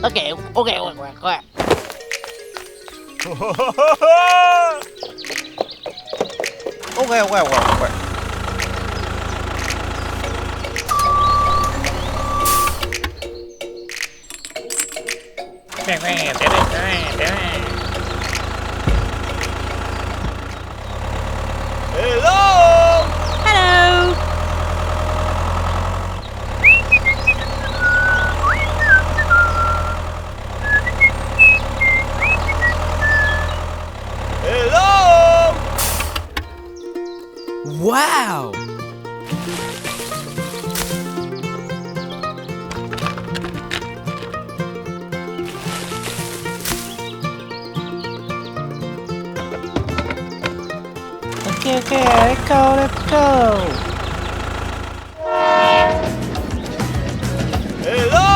Okay. Hello! Hello! Hello! Wow! Okay, let's go. Hello!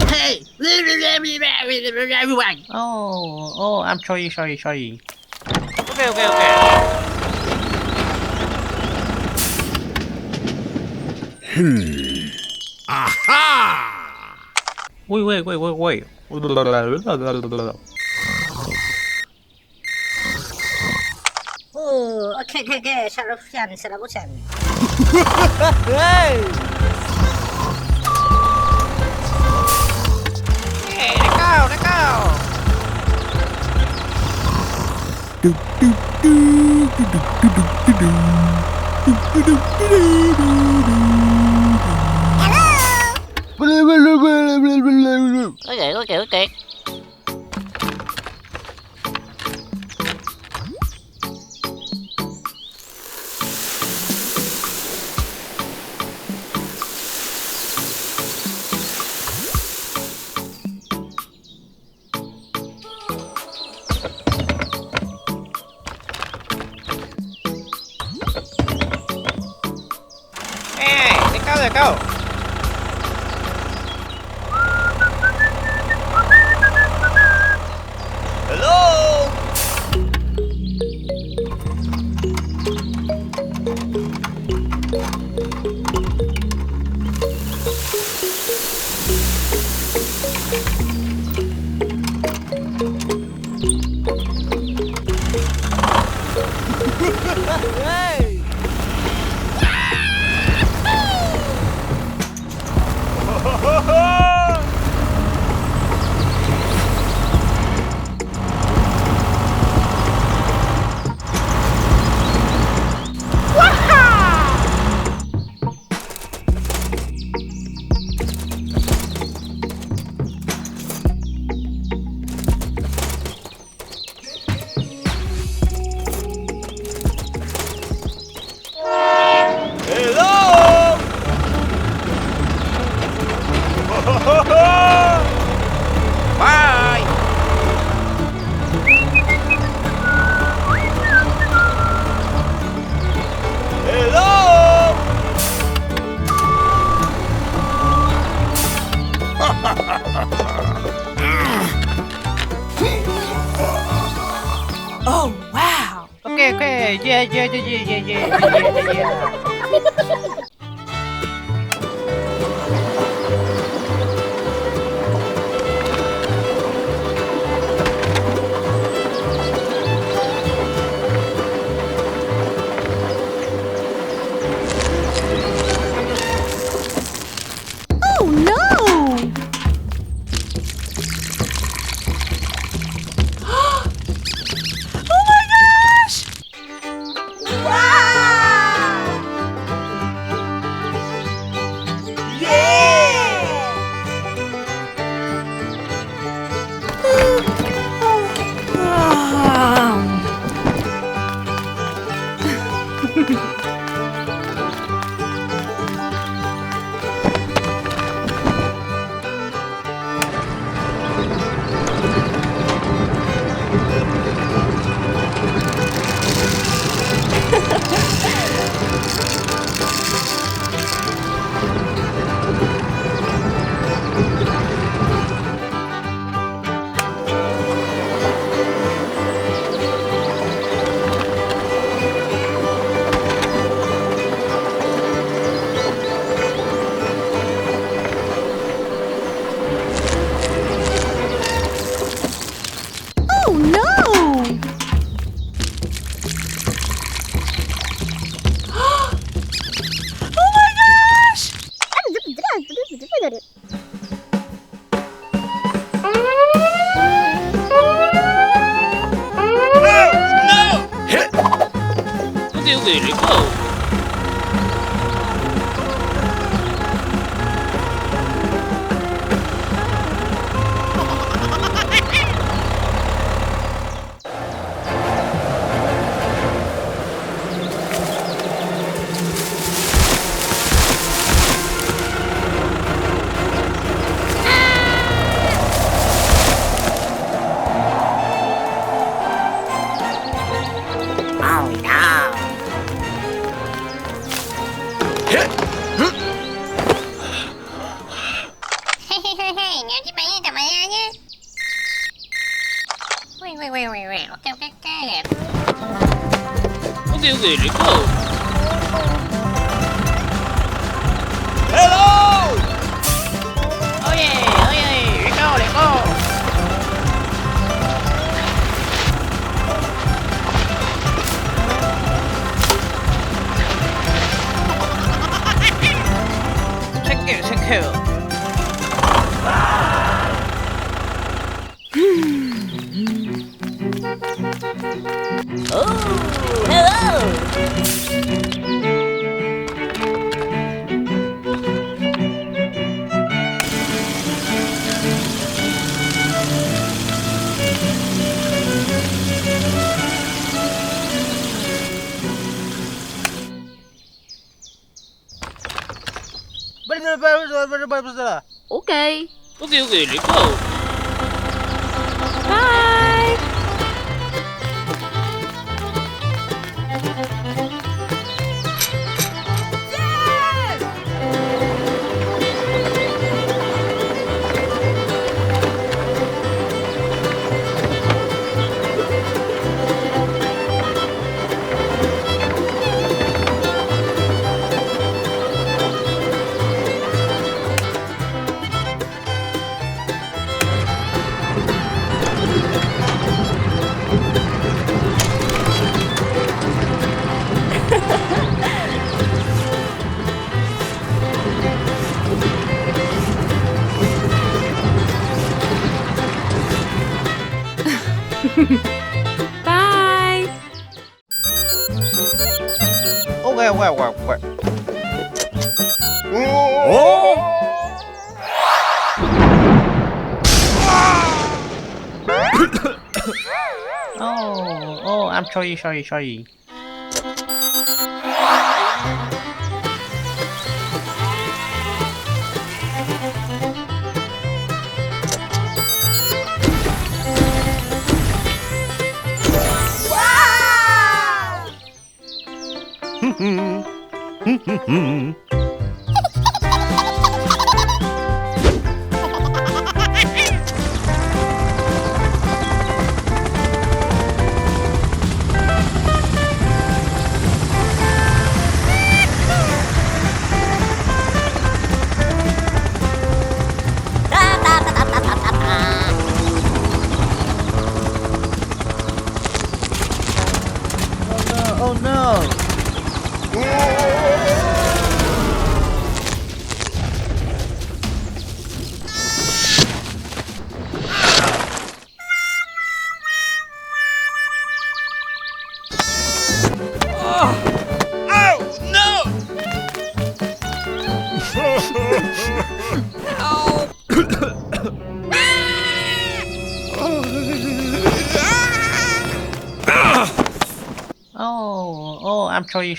Hey! Everyone! Oh, I'm sorry. Okay. Aha! Wait. Oh, okay. Serabutkan. Hey! Hey, let go! Okay. Hey, let go! Hello! Hey! Hello! Bye! Hello! Oh, wow! Okay. Yeah. Oh no! Oh my gosh! Wow! okay, let's go. Oh no. Hey, nanti bayi tak bayarnya. Wait. Okay. Okay, let's go. Hello! Oh yeah, let's go. Thank you. Oh, hello. Okay. Okay, let's go. Bye. Bye. Okay. Oh, I'm sorry. Oh no! Oh, no! Oh, I'm sorry.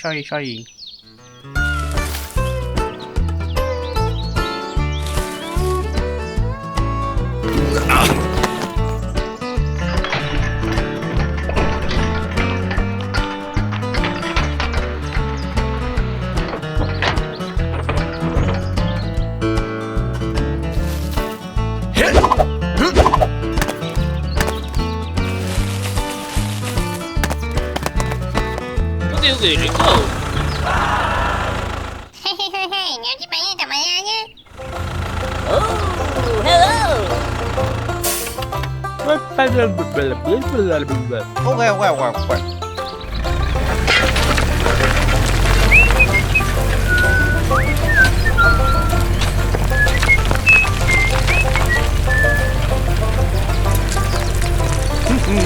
Okay, let's go. Hey, nanti bayi tak bayarnya. Oh, hello. Okay.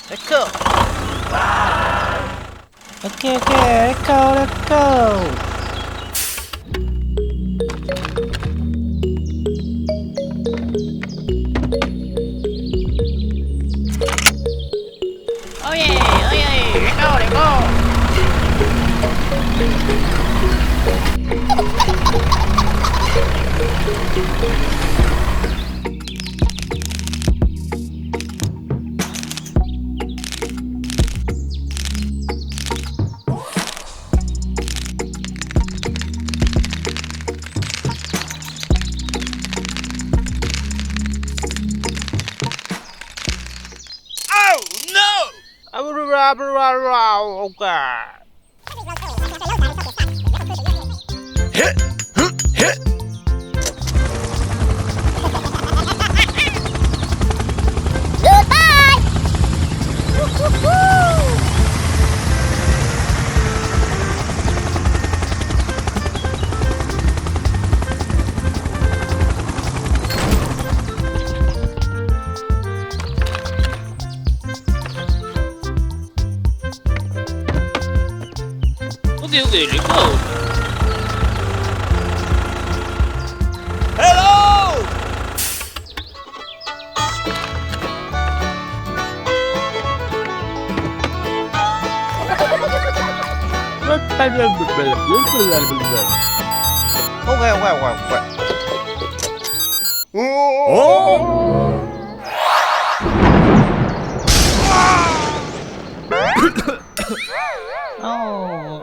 Let's go. Okay, let's go. Oh yeah, let's go. Oh no! Oh God. Hit! Hit! Goodbye! Okay, let's go. Hello! Okay.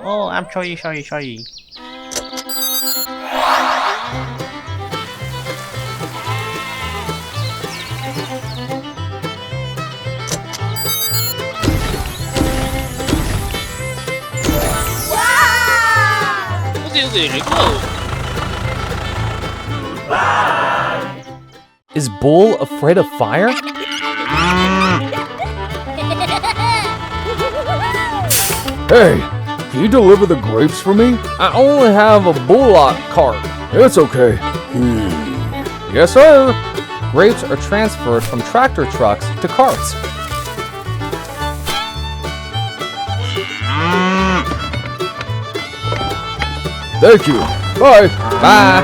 Oh, I'm sorry. Okay, let's go. Is Bull afraid of fire? Hey, can you deliver the grapes for me? I only have a bullock cart. It's okay. Yes, sir. Grapes are transferred from tractor trucks to carts. Thank you. Bye. Bye.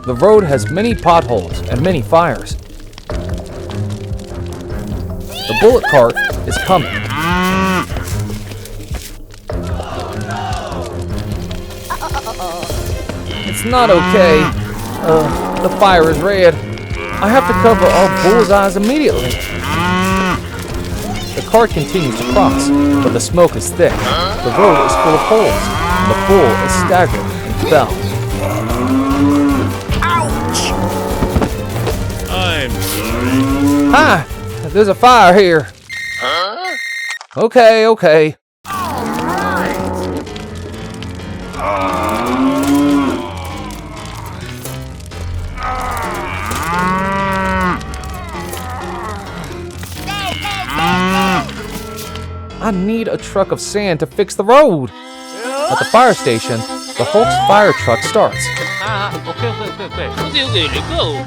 The road has many potholes and many fires. The bullet cart is coming. It's not okay. The fire is red. I have to cover all Bull's eyes immediately. The cart continues to cross, but the smoke is thick. The road is full of holes, and the bull is staggered and fell. I'm sorry. Hi! There's a fire here. Huh? Okay. I need a truck of sand to fix the road. At the fire station, the Hulk's fire truck starts. Okay, let's go.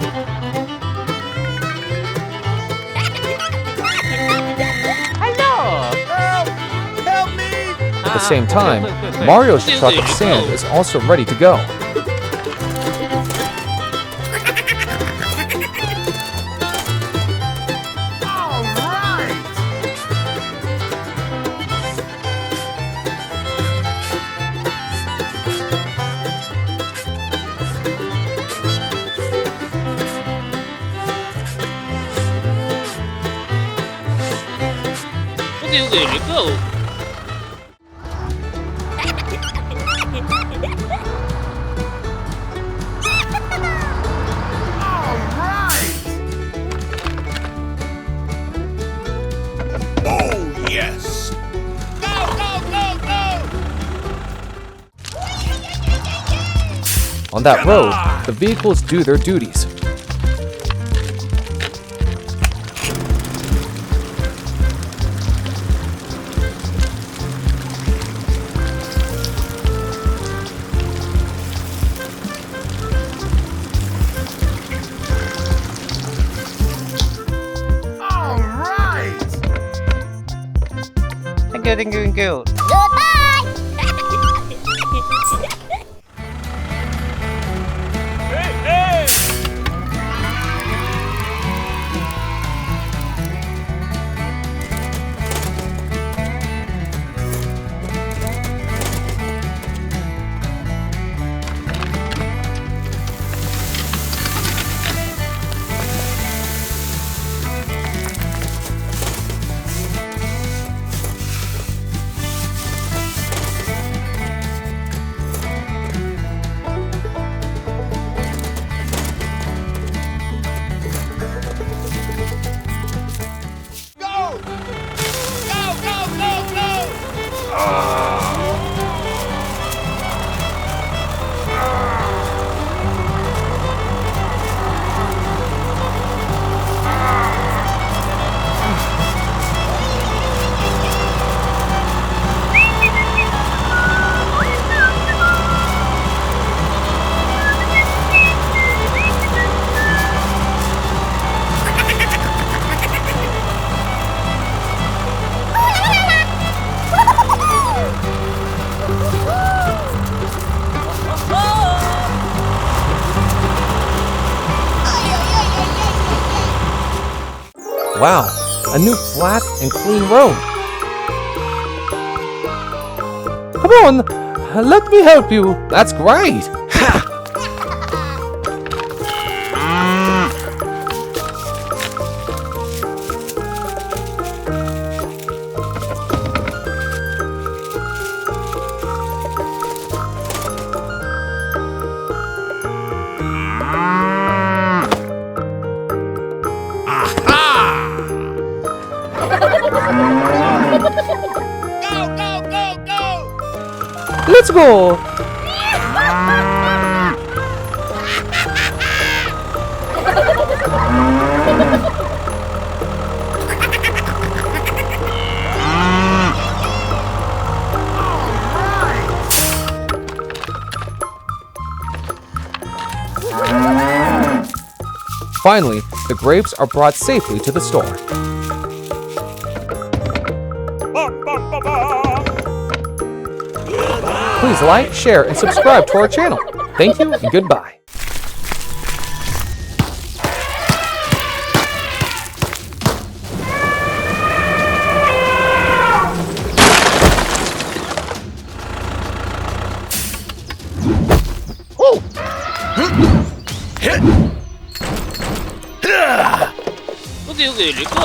Help me! At the same time, Mario's truck of sand is also ready to go. Okay, let's go. Oh, yes! On that road, the vehicles do their duties. Thank you, thank you, thank you. Goodbye. Go! Go, go, go, go! Wow, a new flat and clean road. Come on, let me help you. That's great. Go, go, go, go! Let's go. Finally, the grapes are brought safely to the store. Please like, share, and subscribe to our channel. Thank you and goodbye. Okay, okay, let's go.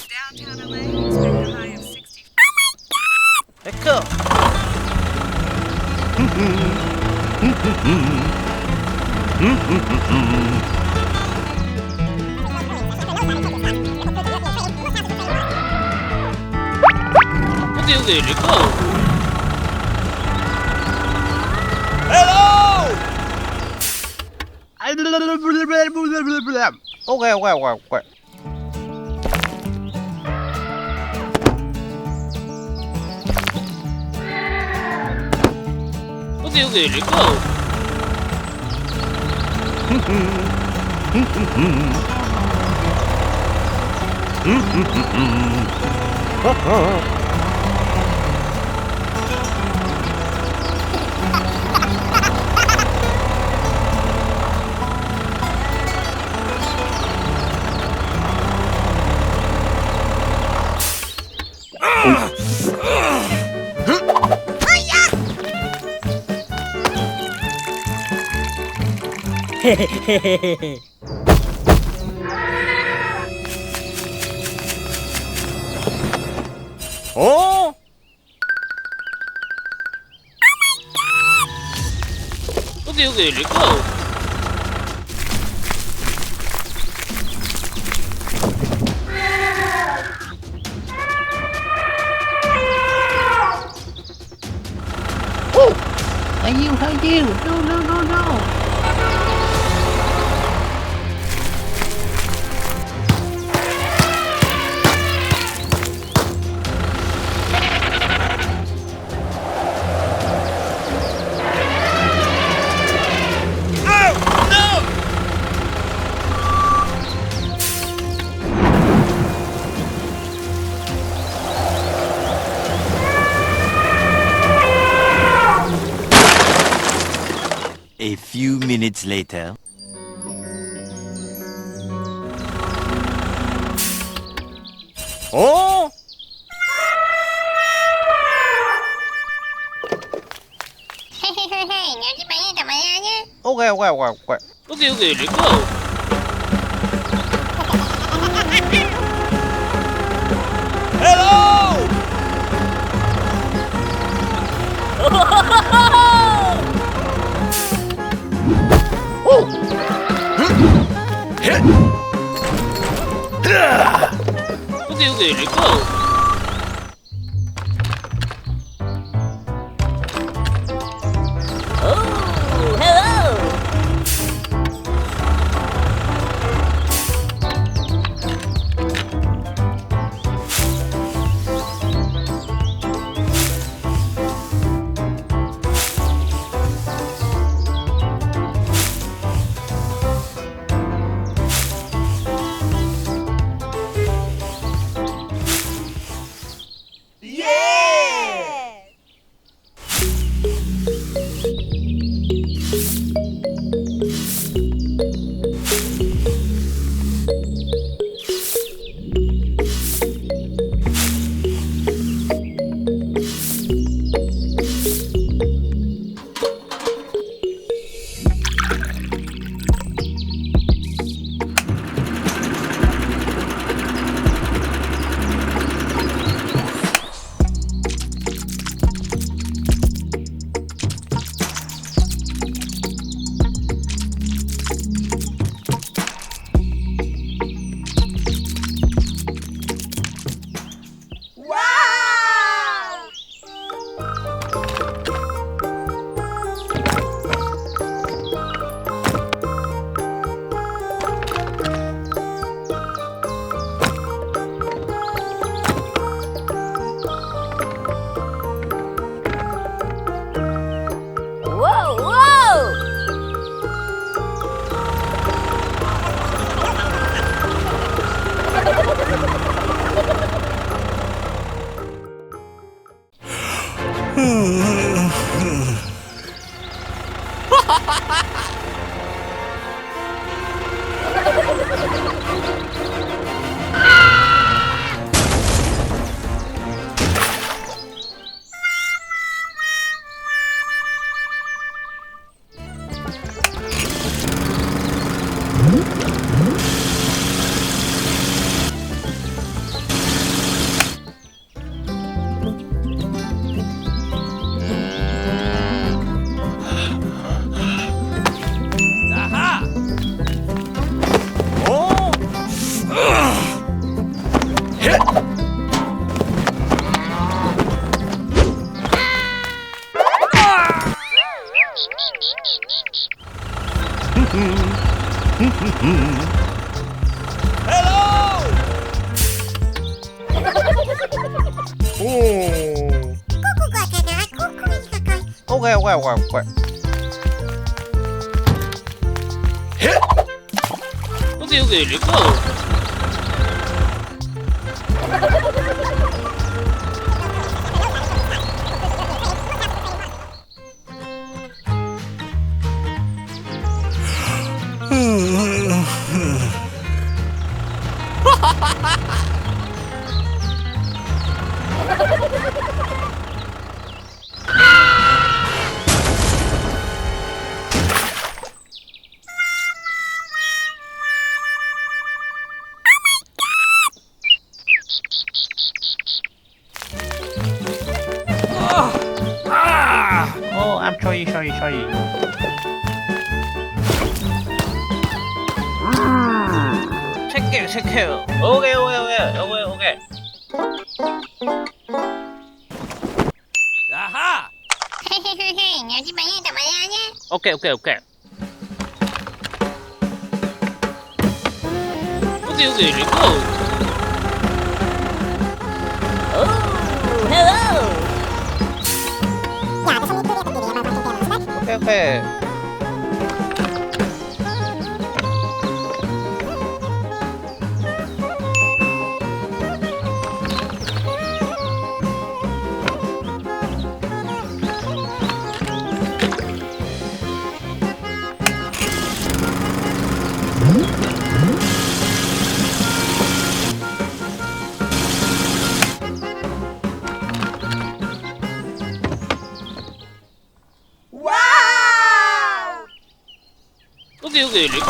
Downtown LA, expect a high of 60. Let's go. Okay, okay, let's go. Hello! Okay, okay. Okay, okay, let's go. Oh? Okay, okay, let's go. How you? No. A few minutes later. 어? 헤헤헤헤, 요즘 많이 더 많이 하냐? 오케이, 오케이, 오케이, 오케이. 오케이, 오케이, 렛츠고. Hello! 오케이, 오케이, 렛츠고. 오케이, 오케이, 오케이, 오케이. 오케이, 오케이, 렛츠고. I'm sorry. 체크해요. 오케이. 아하! 헤헤헤헤, 요즘 많이 더 많이 하냐? 오케이. 오케이, 렛츠고. 오케이. 여기 리고.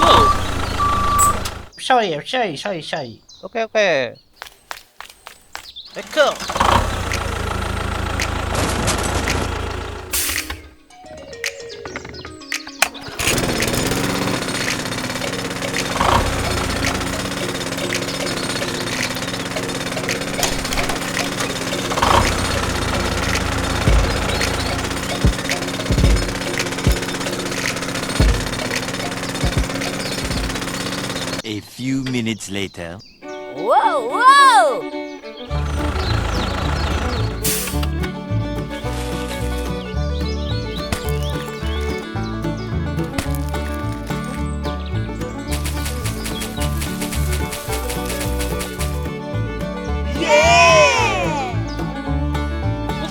샤이 샤이 샤이 샤이. 오케이 오케이. 레크. A few minutes later. Whoa, whoa!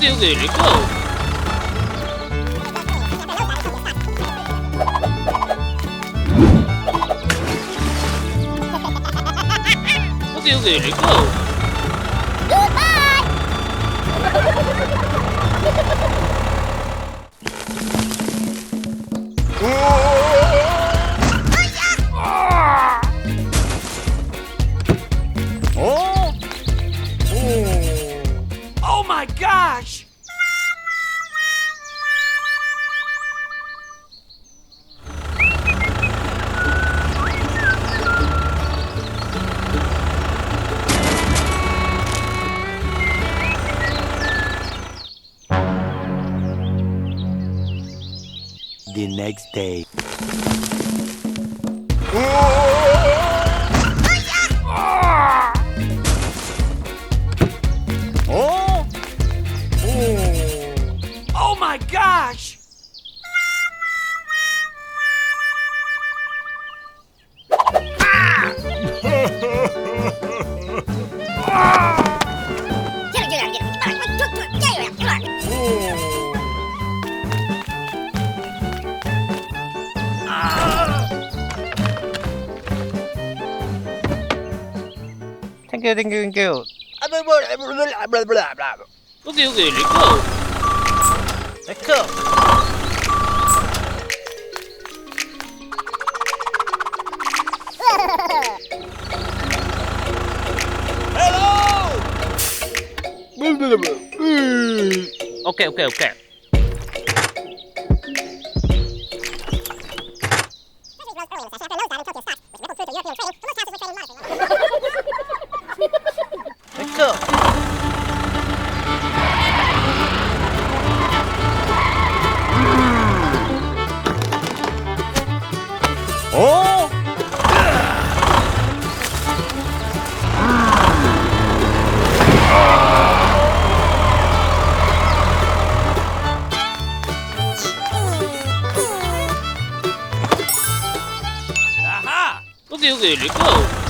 여기 리고. 여기 리고. Oh my gosh! The next day. Oh my gosh! 땡큐 땡큐 땡큐. 여기 리고. 레크. 오케이 오케이 오케이. 레크. Aha! 여기 리고.